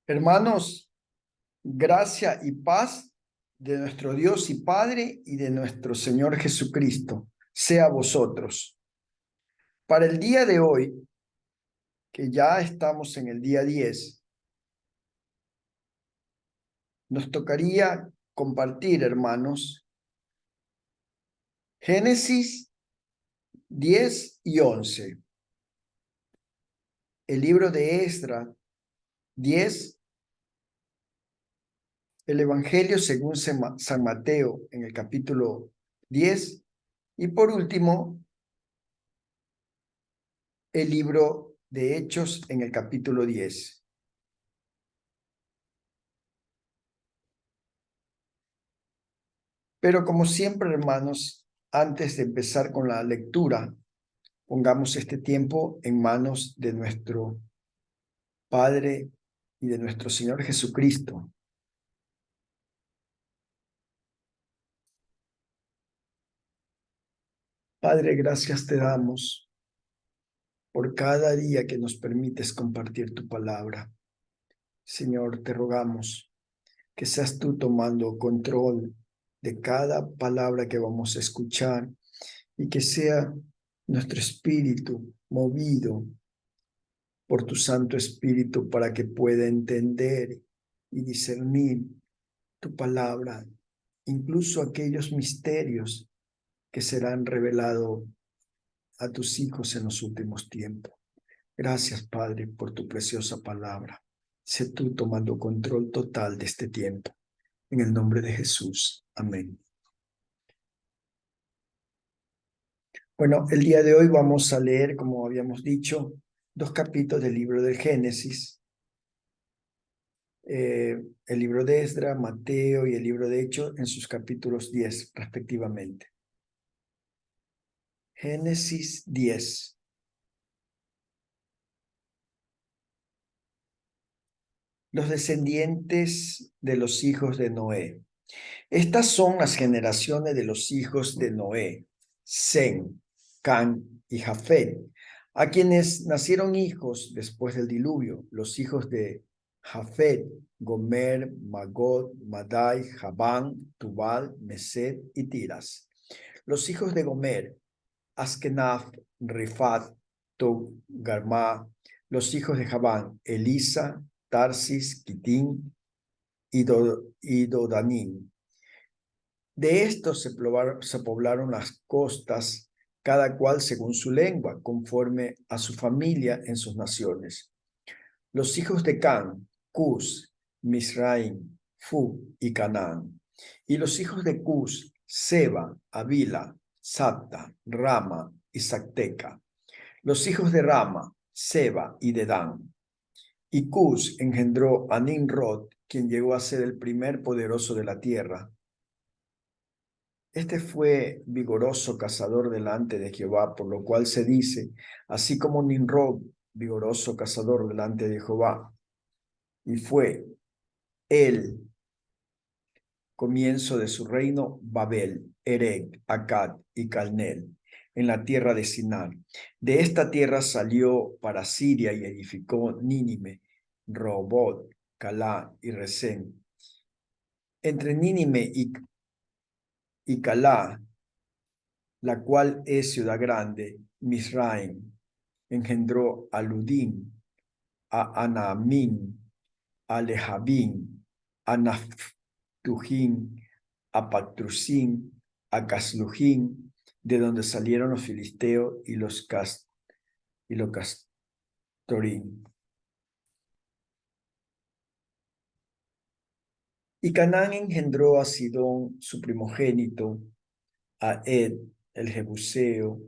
Hermanos, gracia y paz de nuestro Dios y Padre y de nuestro Señor Jesucristo sea a vosotros. Para el día de hoy, que ya estamos en el día 10, nos tocaría compartir, hermanos, Génesis 10 y 11, el libro de Esdras 10, el Evangelio según San Mateo en el capítulo 10 y por último, el libro de Hechos en el capítulo 10. Pero como siempre, hermanos, antes de empezar con la lectura, pongamos este tiempo en manos de nuestro Padre y de nuestro Señor Jesucristo. Padre, gracias te damos por cada día que nos permites compartir tu palabra. Señor, te rogamos que seas tú tomando control de cada palabra que vamos a escuchar y que sea nuestro espíritu movido por tu Santo Espíritu para que pueda entender y discernir tu palabra, incluso aquellos misterios que serán revelados a tus hijos en los últimos tiempos. Gracias, Padre, por tu preciosa palabra. Sé tú tomando control total de este tiempo. En el nombre de Jesús. Amén. Bueno, el día de hoy vamos a leer, como habíamos dicho, 2 capítulos del libro del Génesis. El libro de Esdras, Mateo y el libro de Hechos en sus capítulos 10 respectivamente. Génesis 10. Los descendientes de los hijos de Noé. Estas son las generaciones de los hijos de Noé, Sem, Can y Jafet, a quienes nacieron hijos después del diluvio, los hijos de Jafet, Gomer, Magod, Madai, Javán, Tubal, Meset y Tiras. Los hijos de Gomer, Askenaz, Rifat, Togarmá. Los hijos de Javán, Elisa, Tarsis, Kitín y Dodanín. De estos se poblaron las costas, cada cual según su lengua, conforme a su familia en sus naciones. Los hijos de Can, Cus, Misraim, Fu y Canaán. Y los hijos de Cus, Seba, Avila, Sabta, Rama y Sacteca. Los hijos de Rama, Seba y Dedán. Y Cus engendró a Nimrod, quien llegó a ser el primer poderoso de la tierra. Este fue vigoroso cazador delante de Jehová, por lo cual se dice, así como Nimrod, vigoroso cazador delante de Jehová. Y fue el comienzo de su reino Babel, Erec, Akkad y Calnel, en la tierra de Sinar. De esta tierra salió para Siria y edificó Nínime, Robot, Calá y Resén. Entre Nínime y Calá, la cual es ciudad grande, Misraim, engendró a Ludín, a Anamín, a Lehabín, a Naftujim, a Patrusim, a Casluhim, de donde salieron los filisteos y los Castorim. Y Canaán engendró a Sidón, su primogénito, a Ed, el Jebuseo,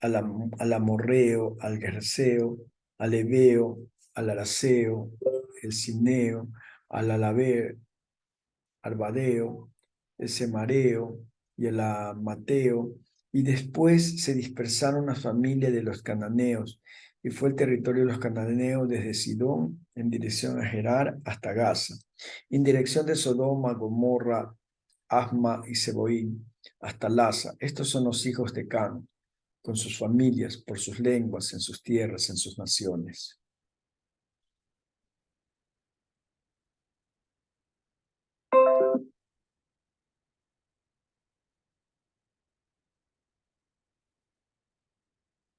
al amorreo, al gerseo, al heveo, al araceo, el cineo, al arbadeo, el semareo y el amateo, y después se dispersaron las familias de los cananeos, y fue el territorio de los cananeos desde Sidón en dirección a Gerar hasta Gaza, en dirección de Sodoma, Gomorra, Asma y Seboín, hasta Laza. Estos son los hijos de Can, con sus familias, por sus lenguas, en sus tierras, en sus naciones.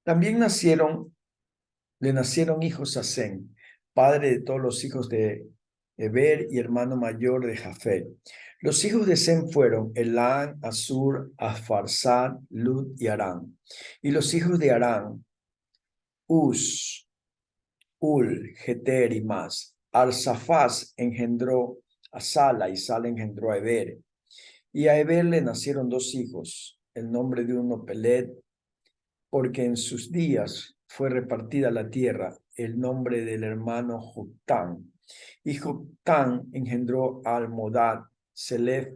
También le nacieron hijos a Sem, padre de todos los hijos de Eber y hermano mayor de Jafet. Los hijos de Sem fueron Elán, Asur, Afarsad, Lud y Aram. Y los hijos de Aram, Uz, Ul, Geter y más. Arsafaz engendró a Sala y Sala engendró a Eber. Y a Eber le nacieron dos hijos, el nombre de uno Pelet, porque en sus días fue repartida la tierra, el nombre del hermano Joctán. Y Joctán engendró a Almodad, Selef,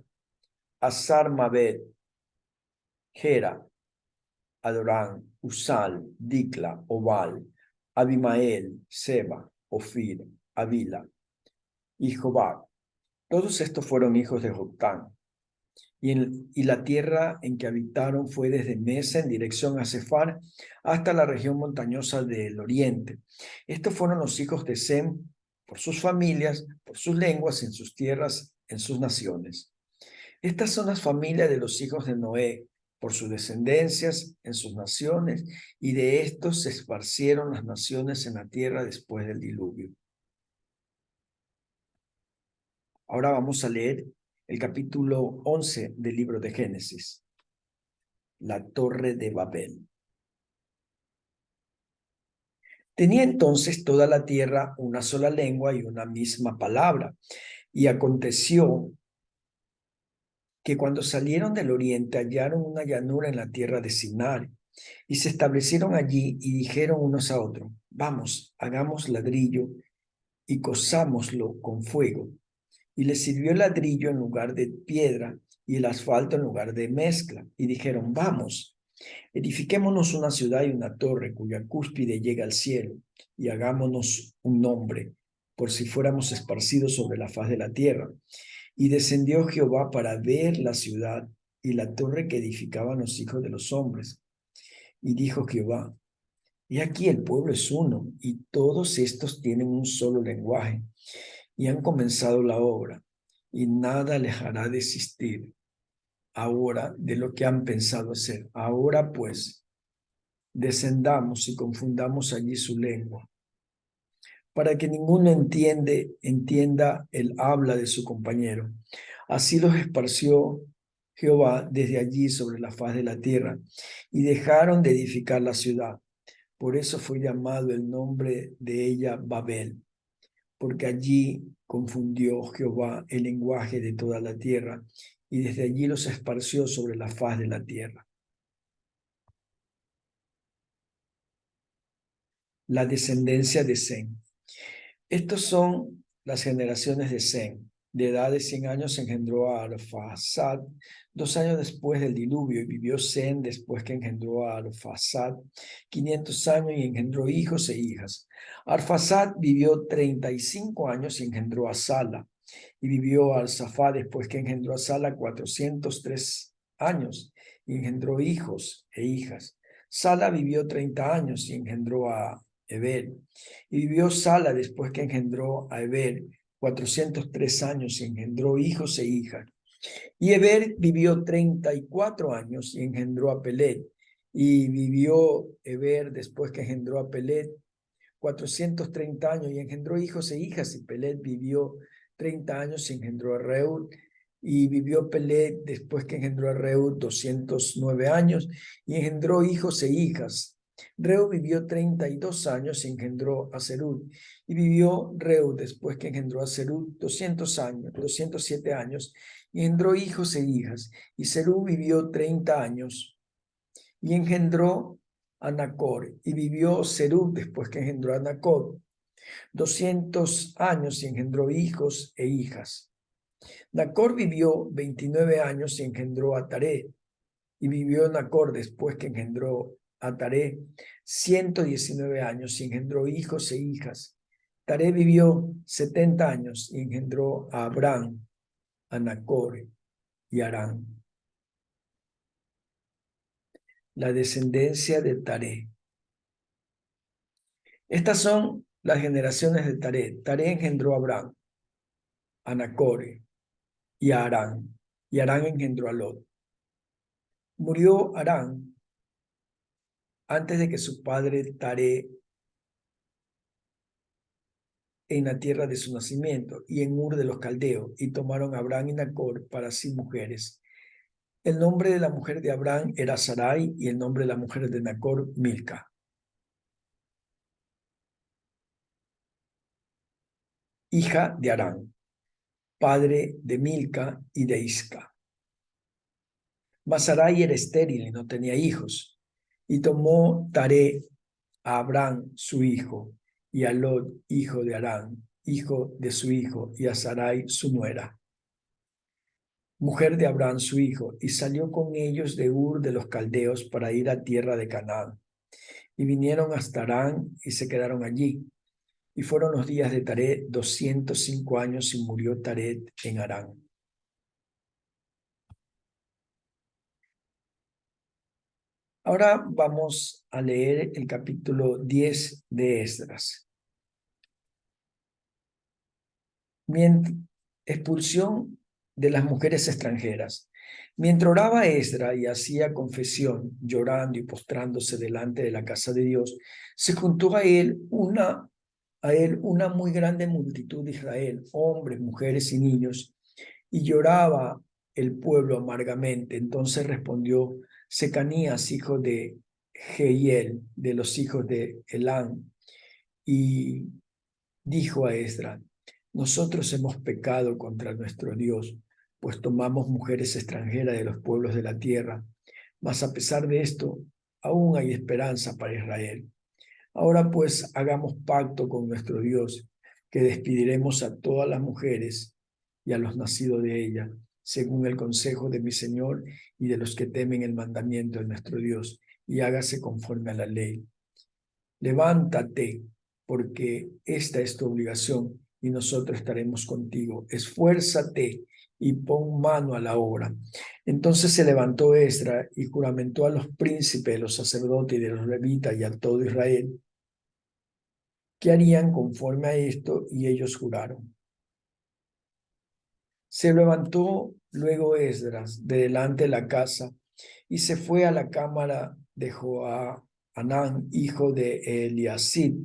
Azar-Mabet, Gera, Adorán, Usal, Dicla, Obal, Abimael, Seba, Ofir, Avila y Jobab. Todos estos fueron hijos de Joctán. Y la tierra en que habitaron fue desde Mesa en dirección a Sefar hasta la región montañosa del oriente. Estos fueron los hijos de Sem por sus familias, por sus lenguas, en sus tierras, en sus naciones. Estas son las familias de los hijos de Noé, por sus descendencias, en sus naciones, y de estos se esparcieron las naciones en la tierra después del diluvio. Ahora vamos a leer el capítulo 11 del libro de Génesis, la Torre de Babel. Tenía entonces toda la tierra una sola lengua y una misma palabra. Y aconteció que cuando salieron del oriente hallaron una llanura en la tierra de Sinar y se establecieron allí y dijeron unos a otros, vamos, hagamos ladrillo y cosámoslo con fuego. Y les sirvió el ladrillo en lugar de piedra y el asfalto en lugar de mezcla. Y dijeron, vamos, edifiquémonos una ciudad y una torre cuya cúspide llega al cielo, y hagámonos un nombre, por si fuéramos esparcidos sobre la faz de la tierra. Y descendió Jehová para ver la ciudad y la torre que edificaban los hijos de los hombres. Y dijo Jehová, he aquí el pueblo es uno, y todos estos tienen un solo lenguaje, y han comenzado la obra, y nada les hará desistir ahora de lo que han pensado hacer. Ahora pues, descendamos y confundamos allí su lengua, para que ninguno entienda el habla de su compañero. Así los esparció Jehová desde allí sobre la faz de la tierra, y dejaron de edificar la ciudad. Por eso fue llamado el nombre de ella Babel, porque allí confundió Jehová el lenguaje de toda la tierra, y desde allí los esparció sobre la faz de la tierra. La descendencia de Sem. Estos son las generaciones de Sem. De edad de 100 años engendró a Arfaxad 2 años después del diluvio, y vivió Sem después que engendró a Arfaxad 500 años y engendró hijos e hijas. Arfaxad vivió 35 años y engendró a Sala, y vivió Arsafá después que engendró a Sala 403 años y engendró hijos e hijas. Sala vivió 30 años y engendró a Eber. Y vivió Sala después que engendró a Eber 403 años y engendró hijos e hijas. Y Eber vivió 34 años y engendró a Pelet. Y vivió Eber después que engendró a Pelet 430 años y engendró hijos e hijas. Y Pelet vivió 30 años y engendró a Reúd. Y vivió Pelet después que engendró a Reúd 209 años y engendró hijos e hijas. Reu vivió 32 años y engendró a Serug. Y vivió Reu después que engendró a Serug 207 años y engendró hijos e hijas. Y Serug vivió 30 años y engendró a Nacor. Y vivió Serug después que engendró a Nacor 200 años y engendró hijos e hijas. Nacor vivió 29 años y engendró a Taré. Y vivió Nacor después que engendró a Taré 119 años y engendró hijos e hijas. Taré vivió 70 años y engendró a Abraham, a Nacor y a Harán. La descendencia de Taré. Estas son las generaciones de Taré. Taré engendró a Abraham, a Nacor y a Harán. Y Harán engendró a Lot. Murió Harán antes de que su padre Taré en la tierra de su nacimiento y en Ur de los Caldeos, y tomaron a Abraham y Nacor para sí mujeres. El nombre de la mujer de Abraham era Sarai y el nombre de la mujer de Nacor, Milca. Hija de Harán, padre de Milca y de Isca. Mas Sarai era estéril y no tenía hijos. Y tomó Taré a Abraham su hijo, y a Lot, hijo de Harán, hijo de su hijo, y a Sarai su nuera, mujer de Abraham su hijo, y salió con ellos de Ur de los Caldeos para ir a tierra de Canaán. Y vinieron hasta Harán y se quedaron allí. Y fueron los días de Taré 205 años y murió Taré en Harán. Ahora vamos a leer el capítulo 10 de Esdras. Expulsión de las mujeres extranjeras. Mientras oraba Esdras y hacía confesión, llorando y postrándose delante de la casa de Dios, se juntó a él una muy grande multitud de Israel, hombres, mujeres y niños, y lloraba el pueblo amargamente. Entonces respondió Secanías, hijo de Jehiel, de los hijos de Elán, y dijo a Esdras: nosotros hemos pecado contra nuestro Dios, pues tomamos mujeres extranjeras de los pueblos de la tierra. Mas a pesar de esto, aún hay esperanza para Israel. Ahora pues hagamos pacto con nuestro Dios, que despediremos a todas las mujeres y a los nacidos de ella, según el consejo de mi Señor y de los que temen el mandamiento de nuestro Dios, y hágase conforme a la ley. Levántate, porque esta es tu obligación, y nosotros estaremos contigo. Esfuérzate y pon mano a la obra. Entonces se levantó Esdras y juramentó a los príncipes, los sacerdotes y de los levitas y a todo Israel que harían conforme a esto, y ellos juraron. Se levantó luego Esdras de delante de la casa y se fue a la cámara de Johanán, hijo de Eliasib,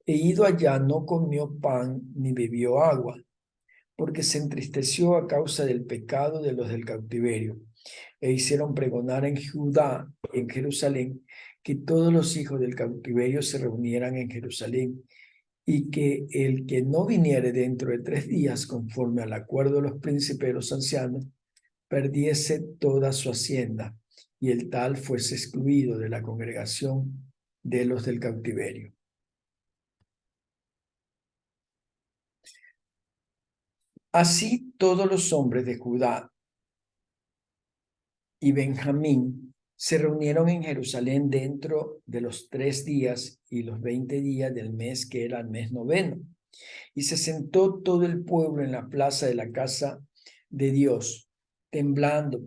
e ido allá no comió pan ni bebió agua, porque se entristeció a causa del pecado de los del cautiverio. E hicieron pregonar en Judá, en Jerusalén, que todos los hijos del cautiverio se reunieran en Jerusalén, y que el que no viniere dentro de 3 días, conforme al acuerdo de los príncipes y los ancianos, perdiese toda su hacienda, y el tal fuese excluido de la congregación de los del cautiverio. Así todos los hombres de Judá y Benjamín se reunieron en Jerusalén dentro de los 3 días y los 20 días del mes que era el mes noveno. Y se sentó todo el pueblo en la plaza de la casa de Dios, temblando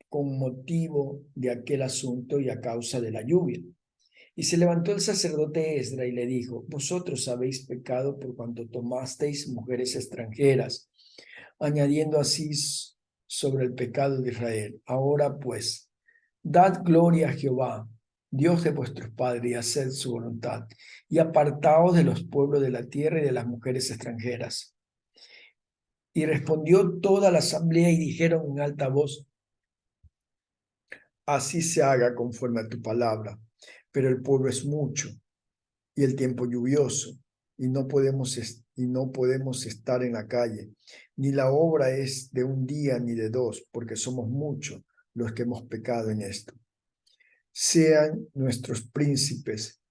con motivo de aquel asunto y a causa de la lluvia. Y se levantó el sacerdote Esdras y le dijo: vosotros habéis pecado por cuanto tomasteis mujeres extranjeras, añadiendo así sobre el pecado de Israel. Ahora pues, dad gloria a Jehová, Dios de vuestros padres, y haced su voluntad, y apartaos de los pueblos de la tierra y de las mujeres extranjeras. Y respondió toda la asamblea y dijeron en alta voz: así se haga conforme a tu palabra. Pero el pueblo es mucho y el tiempo lluvioso, y no podemos estar en la calle, ni la obra es de un día ni de dos, porque somos muchos los que hemos pecado en esto. Sean nuestros príncipes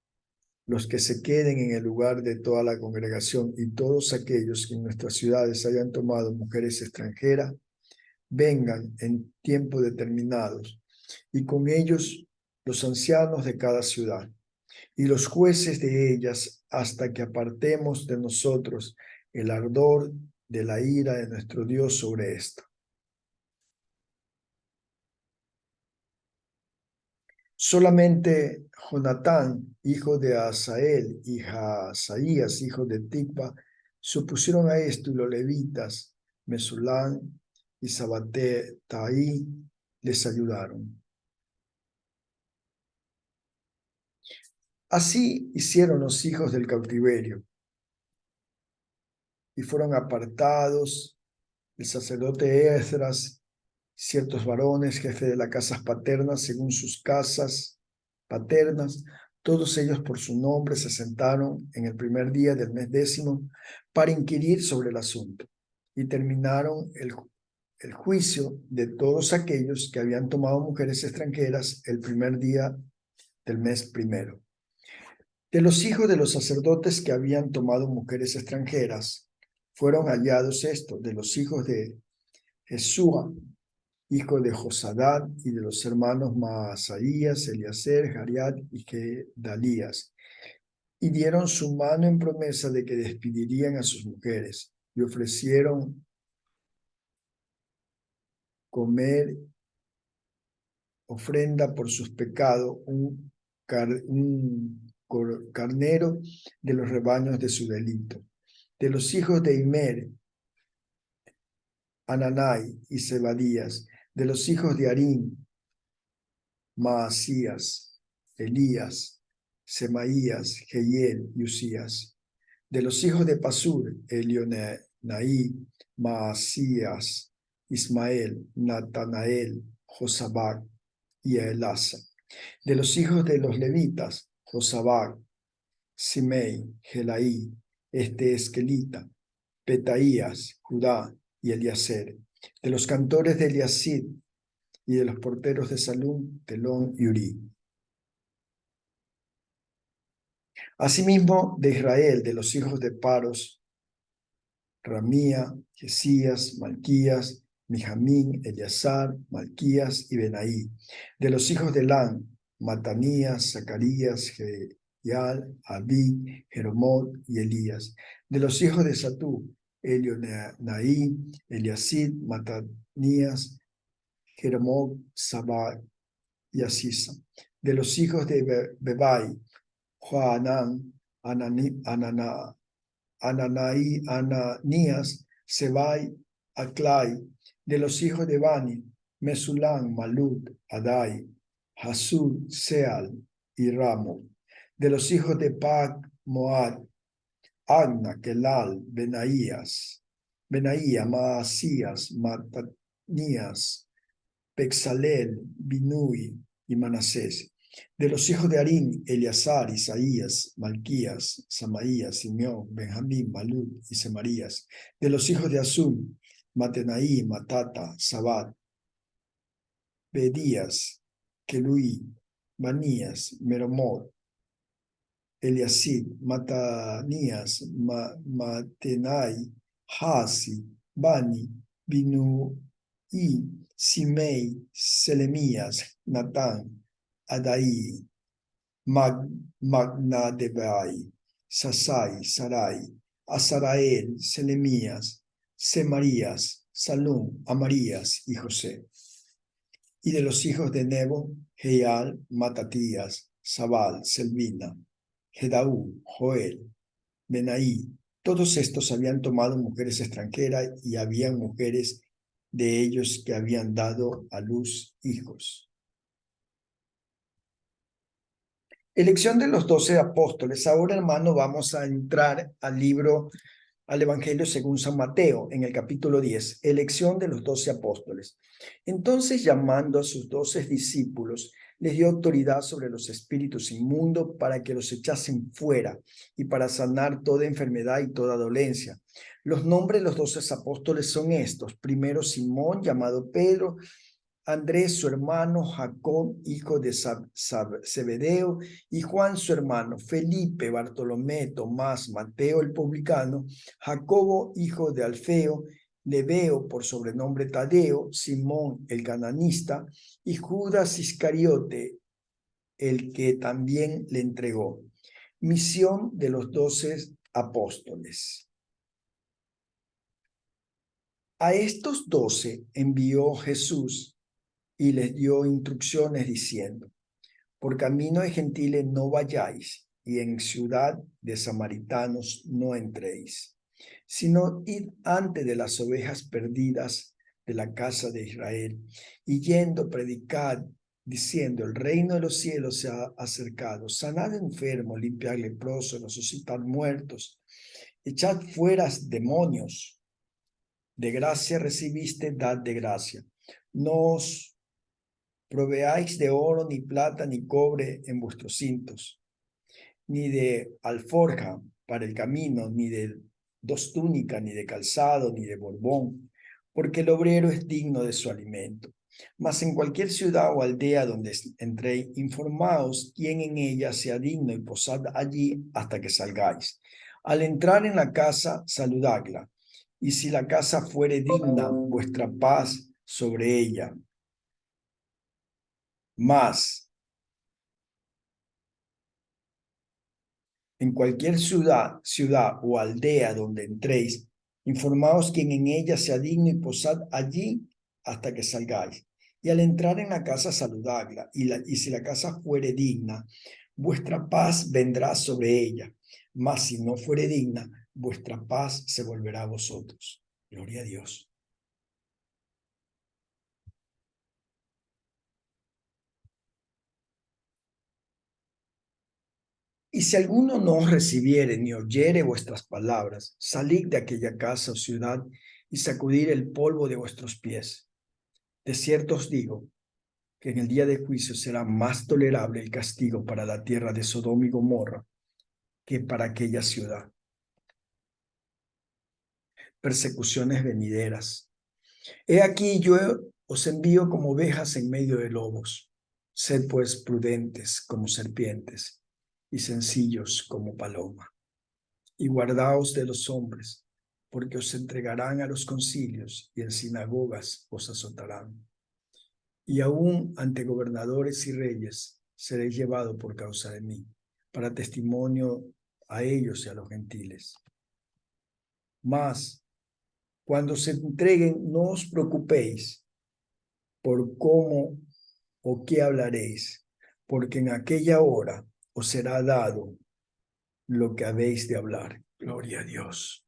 los que se queden en el lugar de toda la congregación, y todos aquellos que en nuestras ciudades hayan tomado mujeres extranjeras, vengan en tiempos determinados, y con ellos los ancianos de cada ciudad y los jueces de ellas, hasta que apartemos de nosotros el ardor de la ira de nuestro Dios sobre esto. Solamente Jonatán, hijo de Asael, y Asaías, hijo de Tikva, se opusieron a esto, y los levitas, Mesulán y Sabatai, les ayudaron. Así hicieron los hijos del cautiverio, y fueron apartados el sacerdote Esdras, ciertos varones, jefe de las casas paternas, según sus casas paternas. Todos ellos por su nombre se sentaron en el primer día del mes 10 para inquirir sobre el asunto, y terminaron el juicio de todos aquellos que habían tomado mujeres extranjeras el primer día del mes primero. De los hijos de los sacerdotes que habían tomado mujeres extranjeras, fueron hallados estos: de los hijos de Jesúa, hijo de Josadad, y de los hermanos Maasaías, Eliezer, Jariat y Gedalías, y dieron su mano en promesa de que despedirían a sus mujeres, y ofrecieron comer ofrenda por sus pecados, un carnero de los rebaños de su delito. De los hijos de Imer, Ananai y Zebadías; de los hijos de Harim, Maasías, Elías, Semaías, Jehiel y Usías; de los hijos de Pasur, Elionaí, Maasías, Ismael, Natanael, Josabac y Elasa; de los hijos de los levitas, Josabac, Simei, Gelaí, Esquelita, Petaías, Judá y Eliezer; de los cantores de Eliasid y de los porteros de Salum, Telón y Urí. Asimismo, de Israel, de los hijos de Paros, Ramía, Jesías, Malquías, Mijamín, Eleazar, Malquías y Benaí; de los hijos de Lan, Matanías, Zacarías, Geyal, Abí, Jeromot y Elías; de los hijos de Satú, Elionaí, Eliasid, Matanías, Jeromot, Sabá y Asisa; de los hijos de Bebai, Joanán, Ananías, Sebai, Aclai; de los hijos de Bani, Mesulán, Malud, Adai, Hasur, Seal y Ramo; de los hijos de Pac, Moad, Agna, Kelal, Benaía, Maasías, Matanías, Pexalel, Binui y Manasés; de los hijos de Harim, Eleazar, Isaías, Malquías, Samaías, Simeón, Benjamín, Malud y Semarías; de los hijos de Asum, Matenaí, Matata, Sabat, Bedías, Keluí, Manías, Meromot, Eliasid, Matanías, Matenai, Hasi, Bani, Binui, Simei, Selemías, Natán, Adai, Magnadebai, Sasai, Sarai, Azarael, Selemías, Semarías, Salum, Amarías y José; y de los hijos de Nebo, Jeal, Matatías, Sabal, Selvina, Jedaú, Joel, Benaí. Todos estos habían tomado mujeres extranjeras, y habían mujeres de ellos que habían dado a luz hijos. Elección de los 12 apóstoles. Ahora, hermano, vamos a entrar al Evangelio según San Mateo, en el capítulo 10, elección de los 12 apóstoles. Entonces, llamando a sus 12 discípulos, les dio autoridad sobre los espíritus inmundos para que los echasen fuera y para sanar toda enfermedad y toda dolencia. Los nombres de los 12 apóstoles son estos: primero, Simón, llamado Pedro; Andrés, su hermano; Jacob, hijo de Zebedeo, y Juan, su hermano; Felipe, Bartolomé, Tomás, Mateo el publicano; Jacobo, hijo de Alfeo; Lebeo, por sobrenombre Tadeo; Simón el cananista; y Judas Iscariote, el que también le entregó. Misión de los 12 apóstoles. A estos 12 envió Jesús y les dio instrucciones diciendo: por camino de gentiles no vayáis, y en ciudad de samaritanos no entréis, sino id antes de las ovejas perdidas de la casa de Israel, y yendo predicad diciendo: el reino de los cielos se ha acercado. Sanad enfermos, limpiad leprosos, resucitad muertos, echad fuera demonios. De gracia recibiste, dad de gracia. No os proveáis de oro, ni plata, ni cobre en vuestros cintos, ni de alforja para el camino, ni de dos túnicas, ni de calzado, ni de borbón, porque el obrero es digno de su alimento. Mas en cualquier ciudad o aldea donde entréis, informaos quién en ella sea digno y posad allí hasta que salgáis. Al entrar en la casa, saludadla. Y si la casa fuere digna, vuestra paz sobre ella. Mas en cualquier ciudad o aldea donde entréis, informaos quién en ella sea digno y posad allí hasta que salgáis. Y al entrar en la casa, saludadla. Y si la casa fuere digna, vuestra paz vendrá sobre ella. Mas si no fuere digna, vuestra paz se volverá a vosotros. Gloria a Dios. Y si alguno no os recibiere ni oyere vuestras palabras, salid de aquella casa o ciudad y sacudid el polvo de vuestros pies. De cierto os digo que en el día de juicio será más tolerable el castigo para la tierra de Sodoma y Gomorra que para aquella ciudad. Persecuciones venideras. He aquí yo os envío como ovejas en medio de lobos. Sed pues prudentes como serpientes y sencillos como paloma. Y guardaos de los hombres, porque os entregarán a los concilios y en sinagogas os azotarán. Y aún ante gobernadores y reyes seréis llevados por causa de mí, para testimonio a ellos y a los gentiles. Mas, cuando se entreguen, no os preocupéis por cómo o qué hablaréis, porque en aquella hora os será dado lo que habéis de hablar. Gloria a Dios.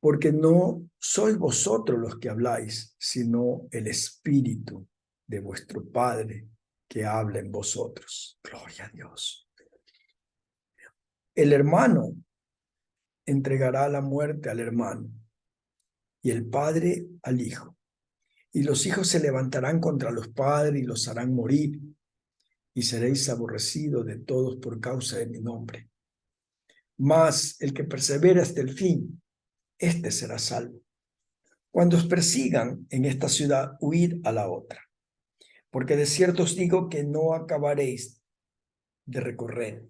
Porque no sois vosotros los que habláis, sino el Espíritu de vuestro Padre que habla en vosotros. Gloria a Dios. El hermano entregará la muerte al hermano y el padre al hijo. Y los hijos se levantarán contra los padres y los harán morir, y seréis aborrecidos de todos por causa de mi nombre. Mas el que persevera hasta el fin, éste será salvo. Cuando os persigan en esta ciudad, huid a la otra. Porque de cierto os digo que no acabaréis de recorrer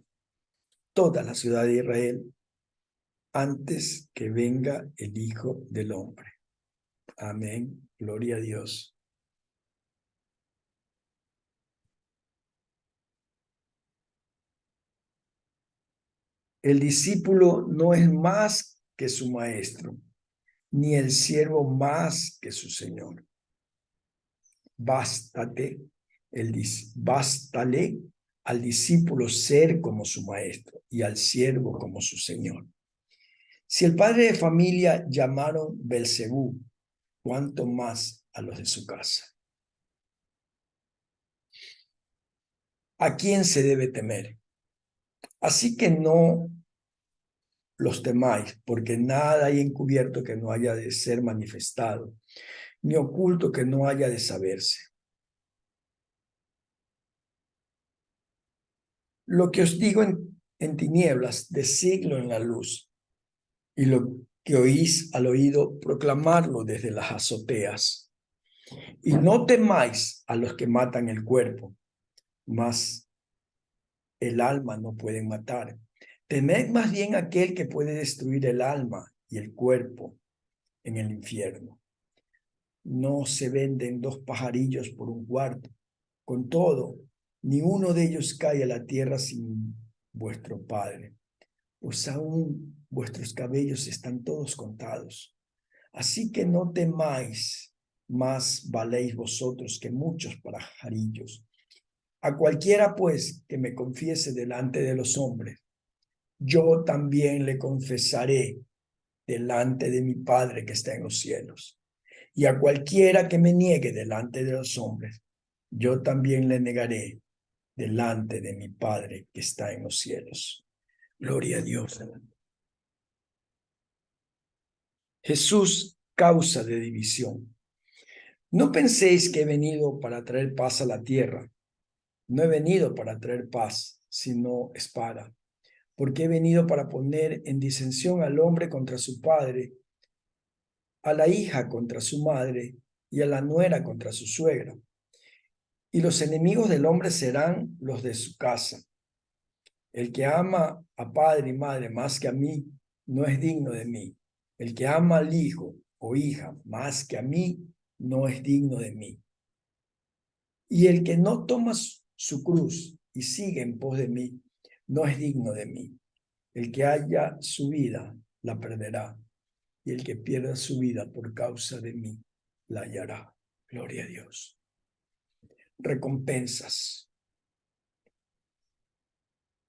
toda la ciudad de Israel antes que venga el Hijo del Hombre. Amén. Gloria a Dios. El discípulo no es más que su maestro, ni el siervo más que su señor. Bástale al discípulo ser como su maestro y al siervo como su señor. Si el padre de familia llamaron Belcebú, cuánto más a los de su casa. ¿A quién se debe temer? Así que no los temáis, porque nada hay encubierto que no haya de ser manifestado, ni oculto que no haya de saberse. Lo que os digo en tinieblas, decidlo en la luz, y lo que oís al oído, proclamarlo desde las azoteas. Y no temáis a los que matan el cuerpo, mas el alma no pueden matar. Temed más bien aquel que puede destruir el alma y el cuerpo en el infierno. No se venden dos pajarillos por un cuarto. Con todo, ni uno de ellos cae a la tierra sin vuestro Padre, pues aún vuestros cabellos están todos contados. Así que no temáis, más valéis vosotros que muchos pajarillos. A cualquiera, pues, que me confiese delante de los hombres, yo también le confesaré delante de mi Padre que está en los cielos. Y a cualquiera que me niegue delante de los hombres, yo también le negaré delante de mi Padre que está en los cielos. Gloria a Dios. Jesús, causa de división. No penséis que he venido para traer paz a la tierra. No he venido para traer paz, sino espada. Porque he venido para poner en disensión al hombre contra su padre, a la hija contra su madre y a la nuera contra su suegra. Y los enemigos del hombre serán los de su casa. El que ama a padre y madre más que a mí, no es digno de mí. El que ama al hijo o hija más que a mí, no es digno de mí. Y el que no toma su cruz y sigue en pos de mí, no es digno de mí. El que haya su vida, la perderá. Y el que pierda su vida por causa de mí, la hallará. Gloria a Dios. Recompensas.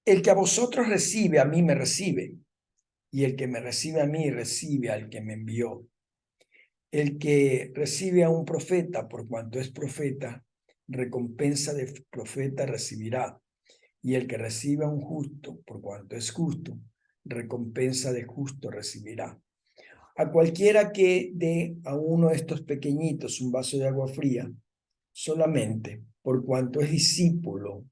El que a vosotros recibe, a mí me recibe. Y el que me recibe a mí, recibe al que me envió. El que recibe a un profeta, por cuanto es profeta, recompensa de profeta recibirá. Y el que recibe a un justo, por cuanto es justo, recompensa de justo recibirá. A cualquiera que dé a uno de estos pequeñitos un vaso de agua fría, solamente por cuanto es discípulo,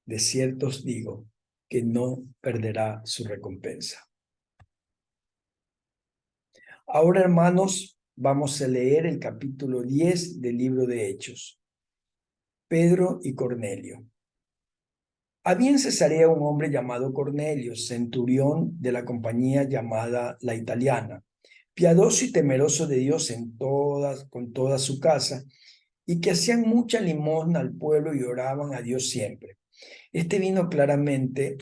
de cierto os digo que no perderá su recompensa. Ahora, hermanos, vamos a leer el capítulo 10 del libro de Hechos. Pedro y Cornelio. Había en Cesarea un hombre llamado Cornelio, centurión de la compañía llamada La Italiana, piadoso y temeroso de Dios con toda su casa, y que hacían mucha limosna al pueblo y oraban a Dios siempre. Este vino claramente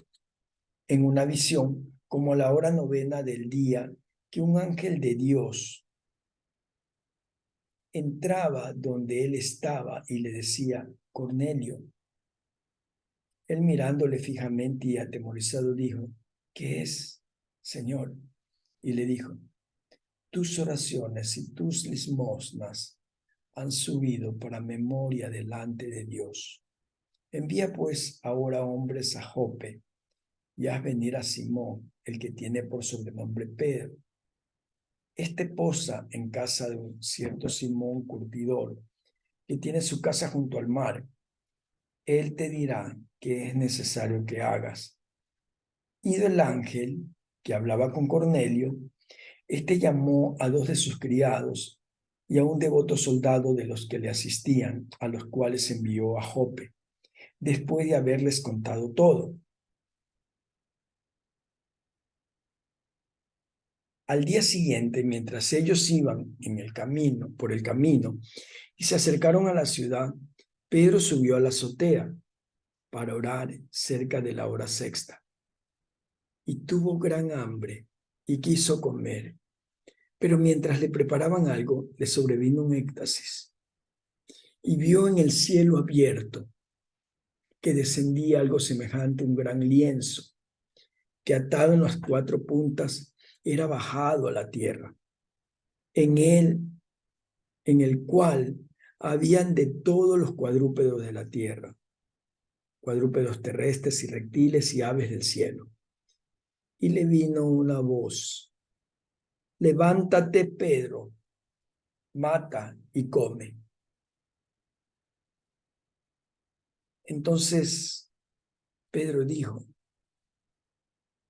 en una visión, como a la hora novena del día, que un ángel de Dios entraba donde él estaba y le decía, Cornelio. Él mirándole fijamente y atemorizado dijo, ¿qué es, Señor? Y le dijo, tus oraciones y tus limosnas han subido para memoria delante de Dios. Envía pues ahora hombres a Jope y haz venir a Simón, el que tiene por sobrenombre Pedro. Este posa en casa de un cierto Simón curtidor, que tiene su casa junto al mar. Él te dirá qué es necesario que hagas. Ido el ángel que hablaba con Cornelio, este llamó a dos de sus criados y a un devoto soldado de los que le asistían, a los cuales envió a Jope, después de haberles contado todo. Al día siguiente, mientras ellos iban por el camino, y se acercaron a la ciudad, Pedro subió a la azotea para orar cerca de la hora sexta. Y tuvo gran hambre y quiso comer. Pero mientras le preparaban algo, le sobrevino un éxtasis. Y vio en el cielo abierto que descendía algo semejante a un gran lienzo, que atado en las cuatro puntas era bajado a la tierra. En él, en el cual habían de todos los cuadrúpedos de la tierra, cuadrúpedos terrestres y reptiles y aves del cielo. Y le vino una voz, levántate, Pedro, mata y come. Entonces Pedro dijo,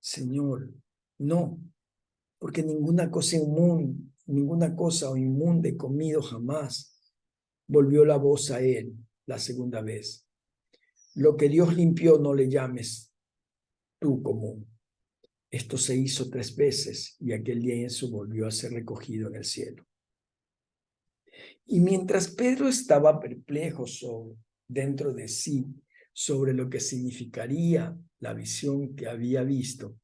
Señor, no, porque ninguna cosa o inmunda he comido jamás. Volvió la voz a él la segunda vez. Lo que Dios limpió no le llames tú común. Esto se hizo 3 veces y aquel lienzo volvió a ser recogido en el cielo. Y mientras Pedro estaba perplejo dentro de sí sobre lo que significaría la visión que había visto,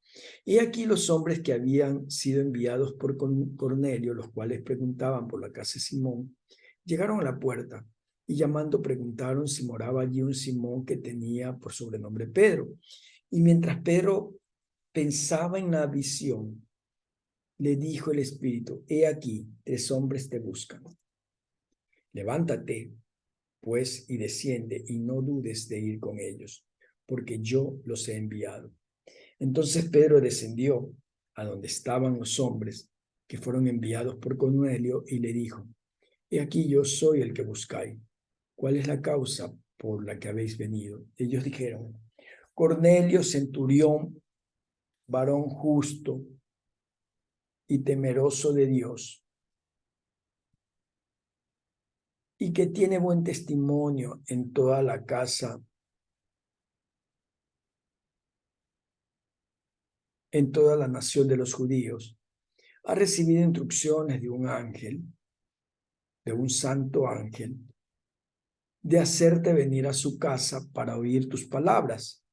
y aquí los hombres que habían sido enviados por Cornelio, los cuales preguntaban por la casa de Simón, llegaron a la puerta y llamando preguntaron si moraba allí un Simón que tenía por sobrenombre Pedro. Y mientras Pedro pensaba en la visión, le dijo el Espíritu, he aquí, 3 hombres te buscan. Levántate pues, y desciende, y no dudes de ir con ellos, porque yo los he enviado. Entonces Pedro descendió a donde estaban los hombres que fueron enviados por Cornelio y le dijo: He aquí yo soy el que buscáis. ¿Cuál es la causa por la que habéis venido? Ellos dijeron: Cornelio, centurión, varón justo y temeroso de Dios, y que tiene buen testimonio en toda la casa, en toda la nación de los judíos, ha recibido instrucciones de un ángel, de un santo ángel, de hacerte venir a su casa para oír tus palabras.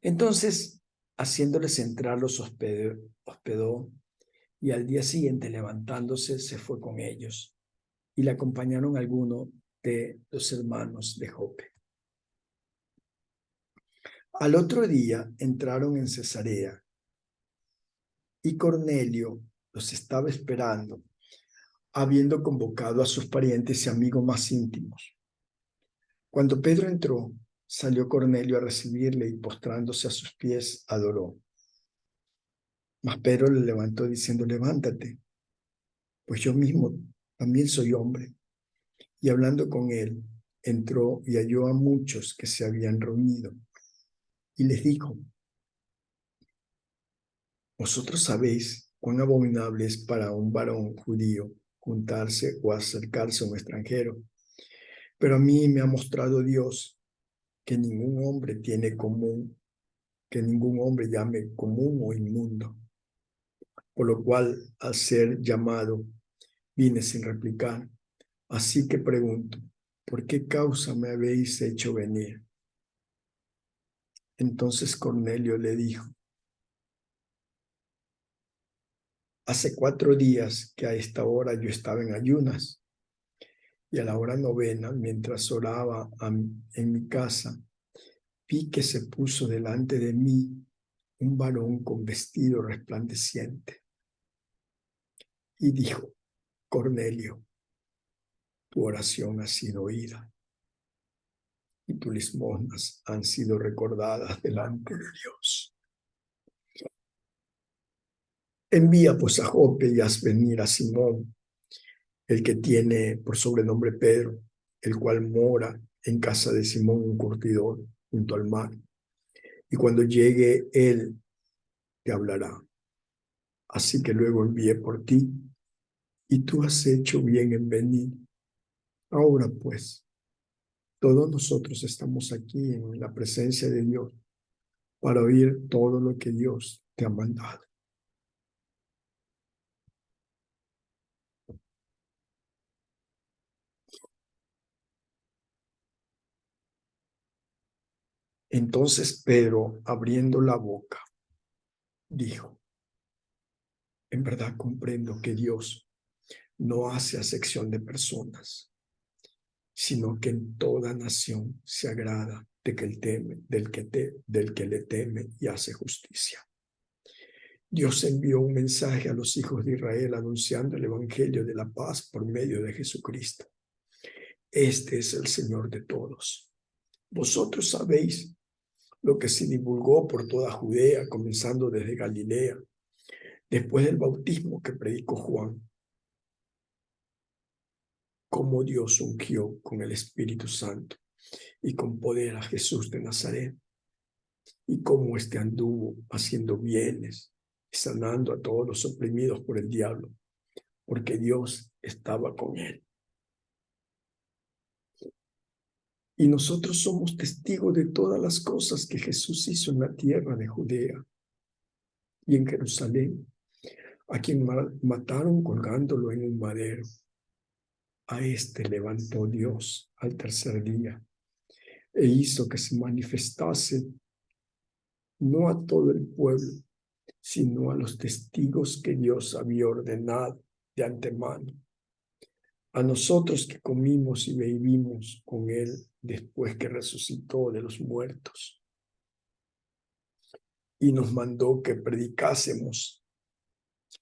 Entonces, haciéndoles entrar, los hospedó, y al día siguiente, levantándose, se fue con ellos, y le acompañaron algunos de los hermanos de Jope. Al otro día entraron en Cesarea, y Cornelio los estaba esperando, habiendo convocado a sus parientes y amigos más íntimos. Cuando Pedro entró, salió Cornelio a recibirle y postrándose a sus pies, adoró. Mas Pedro le levantó diciendo: Levántate, pues yo mismo también soy hombre. Y hablando con él, entró y halló a muchos que se habían reunido. Y les dijo: Vosotros sabéis cuán abominable es para un varón judío juntarse o acercarse a un extranjero. Pero a mí me ha mostrado Dios que ningún hombre tiene común, que ningún hombre llame común o inmundo. Por lo cual, al ser llamado, vine sin replicar. Así que pregunto: ¿por qué causa me habéis hecho venir? Entonces Cornelio le dijo: Hace 4 días que a esta hora yo estaba en ayunas, y a la hora novena, mientras oraba en mi casa, vi que se puso delante de mí un varón con vestido resplandeciente, y dijo: Cornelio, tu oración ha sido oída, y tus limosnas han sido recordadas delante de Dios. Envía pues a Jope y haz venir a Simón, el que tiene por sobrenombre Pedro, el cual mora en casa de Simón, un curtidor, junto al mar. Y cuando llegue él, te hablará. Así que luego envié por ti, y tú has hecho bien en venir. Ahora pues, todos nosotros estamos aquí en la presencia de Dios para oír todo lo que Dios te ha mandado. Entonces Pedro, abriendo la boca, dijo: En verdad comprendo que Dios no hace acepción de personas, sino que en toda nación se agrada del que le teme y hace justicia. Dios envió un mensaje a los hijos de Israel anunciando el evangelio de la paz por medio de Jesucristo. Este es el Señor de todos. Vosotros sabéis lo que se divulgó por toda Judea, comenzando desde Galilea, después del bautismo que predicó Juan, cómo Dios ungió con el Espíritu Santo y con poder a Jesús de Nazaret, y cómo éste anduvo haciendo bienes y sanando a todos los oprimidos por el diablo, porque Dios estaba con él. Y nosotros somos testigos de todas las cosas que Jesús hizo en la tierra de Judea y en Jerusalén, a quien mataron colgándolo en un madero. A este levantó Dios al tercer día e hizo que se manifestase no a todo el pueblo, sino a los testigos que Dios había ordenado de antemano, a nosotros que comimos y bebimos con él después que resucitó de los muertos, y nos mandó que predicásemos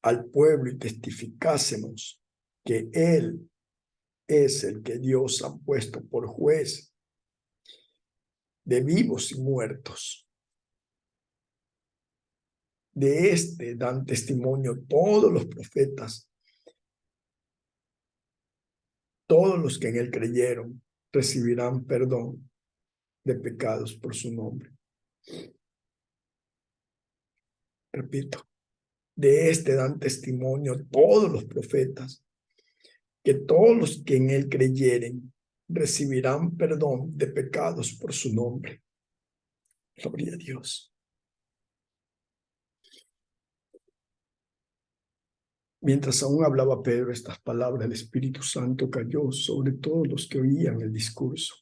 al pueblo y testificásemos que él es el que Dios ha puesto por juez de vivos y muertos. De este dan testimonio todos los profetas. Todos los que en él creyeron recibirán perdón de pecados por su nombre. Repito, de este dan testimonio todos los profetas, que todos los que en él creyeren recibirán perdón de pecados por su nombre. Gloria a Dios. Mientras aún hablaba Pedro estas palabras, el Espíritu Santo cayó sobre todos los que oían el discurso.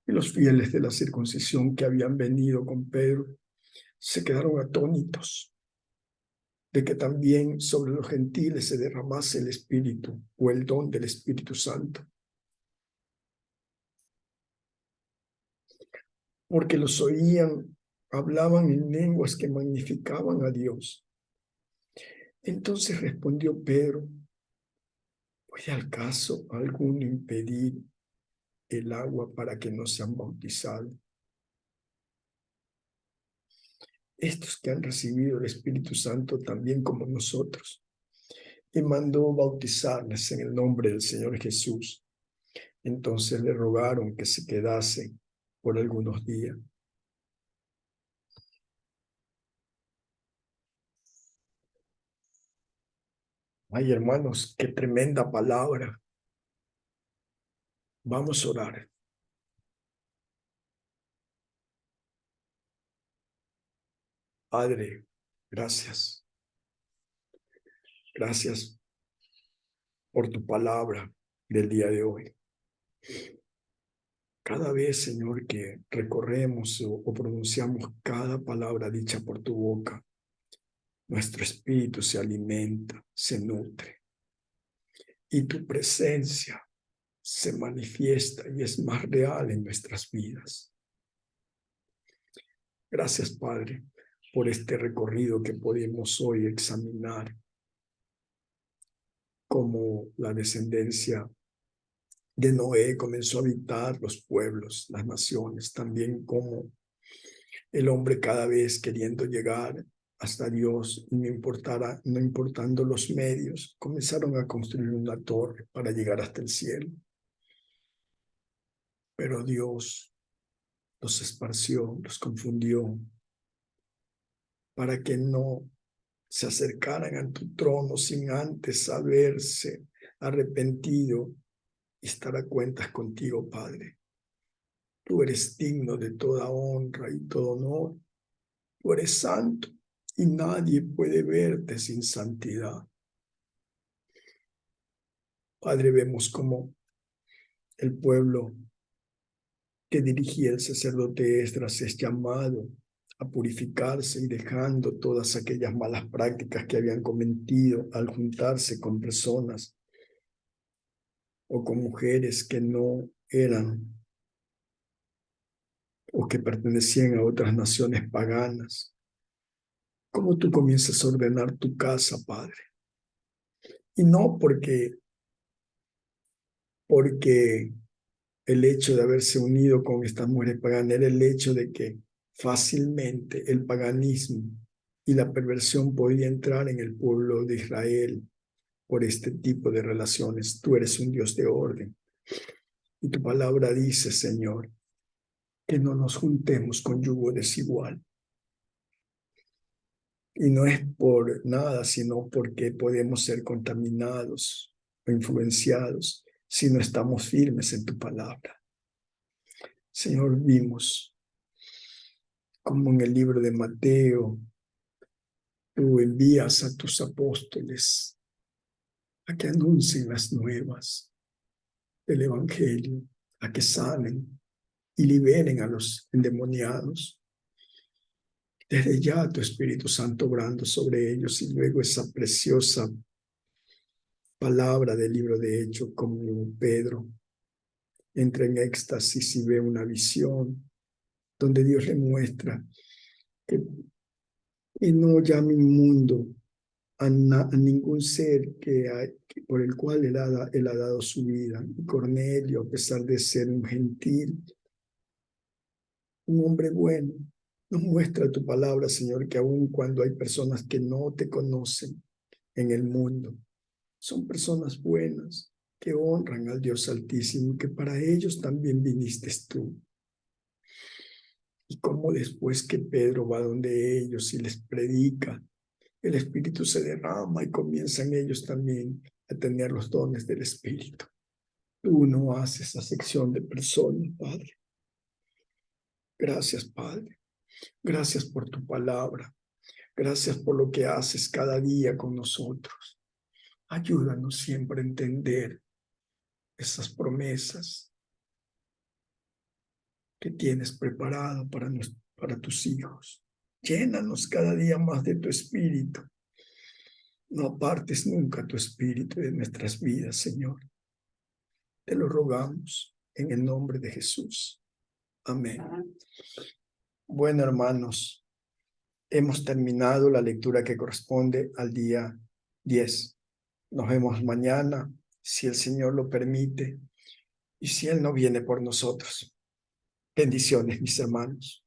Y los fieles de la circuncisión que habían venido con Pedro se quedaron atónitos de que también sobre los gentiles se derramase el Espíritu o el don del Espíritu Santo. Porque los oían, hablaban en lenguas que magnificaban a Dios. Entonces respondió Pedro: ¿puede al caso alguno impedir el agua para que no sean bautizados? Estos que han recibido el Espíritu Santo también como nosotros, y mandó bautizarles en el nombre del Señor Jesús. Entonces le rogaron que se quedase por algunos días. Ay, hermanos, qué tremenda palabra. Vamos a orar. Padre, gracias. Gracias por tu palabra del día de hoy. Cada vez, Señor, que recorremos o pronunciamos cada palabra dicha por tu boca, nuestro espíritu se alimenta, se nutre. Y tu presencia se manifiesta y es más real en nuestras vidas. Gracias, Padre, por este recorrido que podemos hoy examinar, como la descendencia de Noé comenzó a habitar los pueblos, las naciones, también como el hombre cada vez queriendo llegar hasta Dios, y no importando los medios, comenzaron a construir una torre para llegar hasta el cielo. Pero Dios los esparció, los confundió, para que no se acercaran a tu trono sin antes haberse arrepentido y estar a cuentas contigo, Padre. Tú eres digno de toda honra y todo honor. Tú eres santo y nadie puede verte sin santidad. Padre, vemos cómo el pueblo que dirigía el sacerdote Esdras es llamado a purificarse y dejando todas aquellas malas prácticas que habían cometido al juntarse con personas o con mujeres que no eran o que pertenecían a otras naciones paganas. ¿Cómo tú comienzas a ordenar tu casa, Padre? Y no porque el hecho de haberse unido con estas mujeres paganas era el hecho de que fácilmente el paganismo y la perversión podía entrar en el pueblo de Israel por este tipo de relaciones. Tú eres un Dios de orden. Y tu palabra dice, Señor, que no nos juntemos con yugo desigual. Y no es por nada, sino porque podemos ser contaminados o influenciados si no estamos firmes en tu palabra. Señor, vimos como en el libro de Mateo, tú envías a tus apóstoles a que anuncien las nuevas del Evangelio, a que sanen y liberen a los endemoniados. Desde ya tu Espíritu Santo obrando sobre ellos, y luego esa preciosa palabra del libro de Hechos, como Pedro entra en éxtasis y ve una visión donde Dios le muestra que no llame inmundo a ningún ser por el cual él ha dado su vida. Y Cornelio, a pesar de ser un gentil, un hombre bueno, nos muestra tu palabra, Señor, que aun cuando hay personas que no te conocen en el mundo, son personas buenas que honran al Dios Altísimo, que para ellos también viniste tú. Y como después que Pedro va donde ellos y les predica, el Espíritu se derrama y comienzan ellos también a tener los dones del Espíritu. Tú no haces acepción de personas, Padre. Gracias, Padre. Gracias por tu palabra. Gracias por lo que haces cada día con nosotros. Ayúdanos siempre a entender esas promesas que tienes preparado para tus hijos. Llénanos cada día más de tu Espíritu. No apartes nunca tu Espíritu de nuestras vidas, Señor. Te lo rogamos en el nombre de Jesús. Amén. Bueno, hermanos, hemos terminado la lectura que corresponde al día 10. Nos vemos mañana, si el Señor lo permite, y si Él no viene por nosotros. Bendiciones, mis hermanos.